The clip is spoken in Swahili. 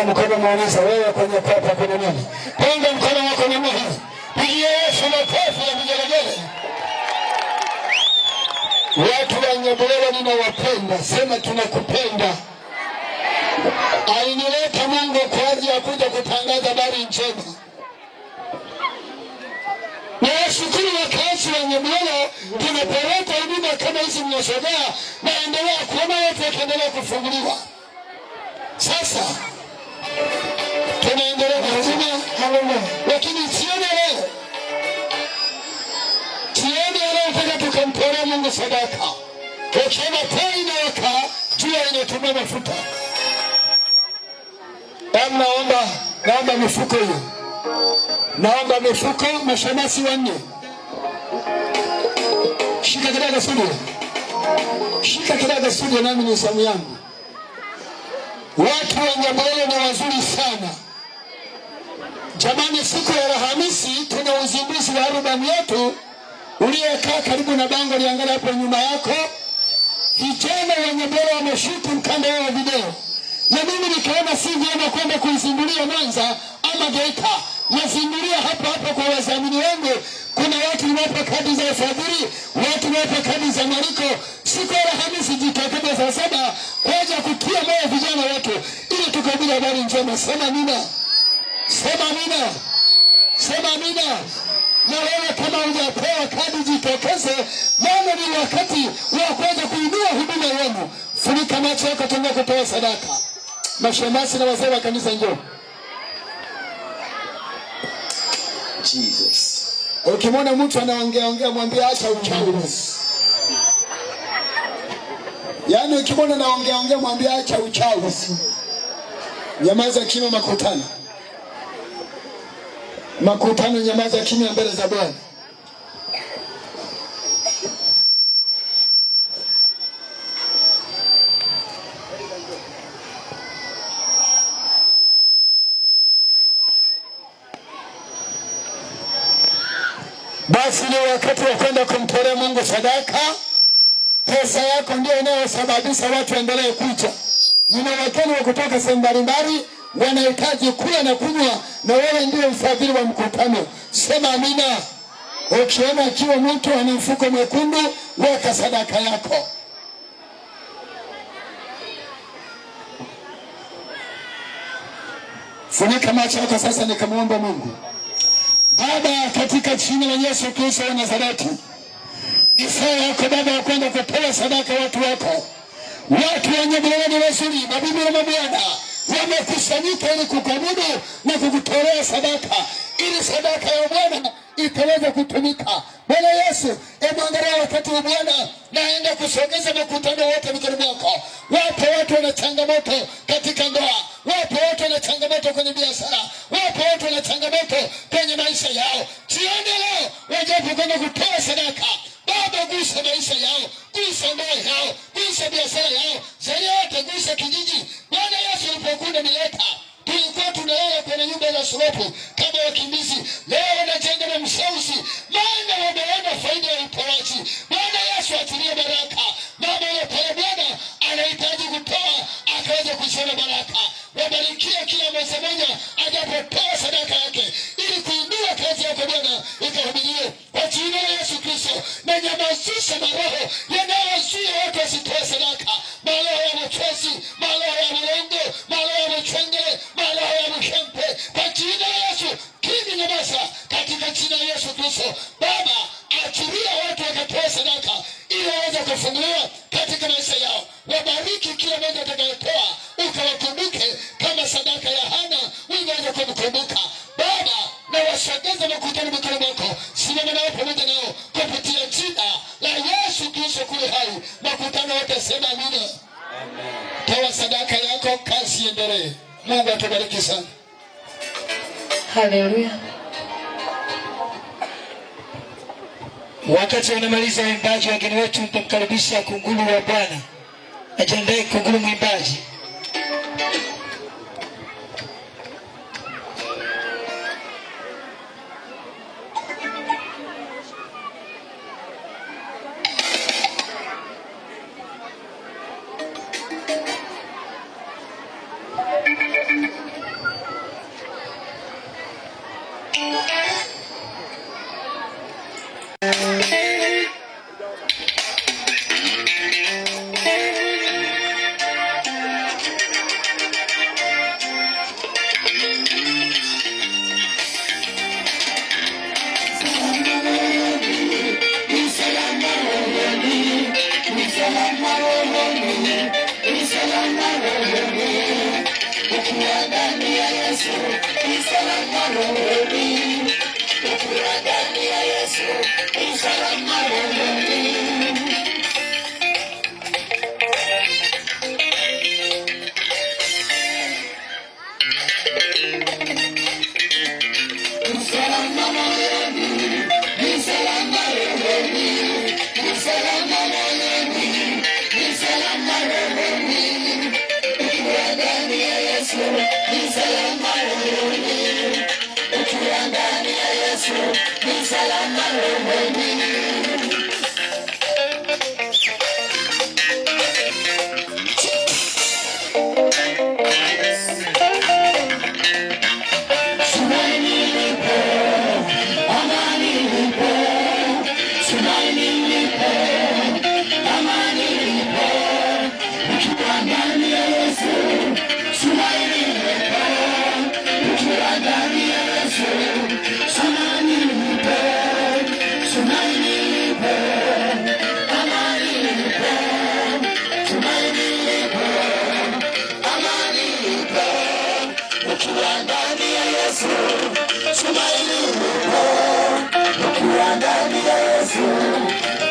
Mkono muuliza wewe kwenye kwapa kuna nini? Punga mkono wako namna hii. Pigia Yesu makofi ya vigelegele. Watu wa Nyabulela ninawapenda, sema tunakupenda. Alinileta Mungu kwa ajili ya kuja kutangaza habari njema. Nashukuru wakazi wa Nyabulela tunapoleta huduma kama hizi mnasogea, naendelea kuona watu wakiendelea kufunguliwa. Sasa tunaendelea na huduma, lakini sione leo mpaka tukamtolea Mungu sadaka. Ukiona taa inawaka, jua inatumia mafuta. Naomba mifuko hiyo. Naomba mifuko mashemasi 4. Shika kidogo studio. Shika kidogo studio nami ni zamu yangu. Watu wa Nyabulela ni wazuri sana. Jamani, siku ya Alhamisi tuna uzinduzi wa albamu yetu. Uliyekaa karibu na bango liangalia hapo nyuma yako. Vijana wa Nyabulela wameshuti mkanda wa video. Na mimi nikaona si vyema kwenda kuizindulia Mwanza ama Geita. Nazindulia hapa kwa wadhamini wangu. Kuna watu wapa kadi za ufadhili, watu wapa kadi za mwaliko. Siku ya Alhamisi jitokeze saa 7 kwa ajili ya kutia moyo vijana wetu ili tukabili habari njema. Sema amina. Sema amina. Sema amina. Na wewe kama hujapewa kadi jitokeze, maana ni wakati wa kuanza kuinua huduma yenu. Funika macho yako, tunga kutoa sadaka. Mashemasi na wazee wa kanisa njoo. Jesus. Ukimwona mtu anaongea mwambie acha uchawi basi. Yaani ukimwona anaongea mwambie acha uchawi basi. Nyamaza kimya makutano. Makutano nyamaza kimya mbele za Bwana. Basi ni wakati wa kwenda kumtolea Mungu sadaka. Pesa yako ndio inayosababisha watu endelee kuja. Nina wageni wa kutoka sehemu mbalimbali wanahitaji kula na kunywa, na wewe ndio mfadhili wa mkutano. Sema amina. Ukiona akiwa mtu ana mfuko mwekundu, weka sadaka yako. Funika macho yako sasa, nikamwomba Mungu. Baba, katika jina la Yesu Kristo wa Nazareti, ni saa yako Baba ya kwenda kutoa sadaka watu wako. Watu wa Nyabulela ni wazuri, mabibi na mabwana wamekusanyika ili kukuabudu na kukutolea sadaka, ili sadaka ya Bwana itaweza kutumika. Bwana Yesu, angalia wakati wa Bwana naenda kusogeza makutano wote mikononi mwako. Wapo watu wana changamoto katika ndoa, wapo watu wana changamoto kwenye biashara, wapo watu wana changamoto kwenye maisha yao. Jioni leo wajapo kwenda kutoa sadaka. Baba, gusa maisha yao, gusa ndoa yao, gusa biashara yao, zaidi gusa kijiji. Bwana Yesu, ulipokuwa unanileta tulikuwa tunalala kwenye nyumba za slopu kama wakimbizi. Leo wanajenga na msausi, maana wameona faida ya utoaji. Bwana Yesu, atilie baraka. Mama yule pale Bwana anahitaji kutoa akaweza kushona baraka. Wabarikia kila mmoja anapotoa sadaka yake ili kuinua kazi yako Bwana ikahubiriwe. Kwa jina la Yesu Kristo, na nyamazisha maroho yanayozuia watu wasitoe sadaka. Maroho ya machozi, maroho ya mrengo, maroho ya mchengele, maroho ya mkempe. Kwa jina la Yesu, kini nyamaza katika jina la Yesu Kristo. Baba, achilia watu wakatoa sadaka ili waweze kufunguliwa katika maisha yao. Wabariki kila mmoja atakayetoa, ukawakumbuke kama sadaka ya Hana uliweza kumkumbuka. Baba, na wasogeze makutano mikononi mwako. Simama nao pamoja nao kupitia jina la Yesu Kristo kule hai. Makutano wote sema amina. Toa sadaka yako, kazi iendelee. Mungu atubariki sana. Haleluya. Wakati wanamaliza waimbaji, wageni wetu mtamkaribisha kunguru wa Bwana. Ajiandae kunguru mwimbaji. Yesu ni salama rohoni, ukiwa ndani ya Yesu ni salama rohoni. Tumaini lipo, ukiwa ndani ya Yesu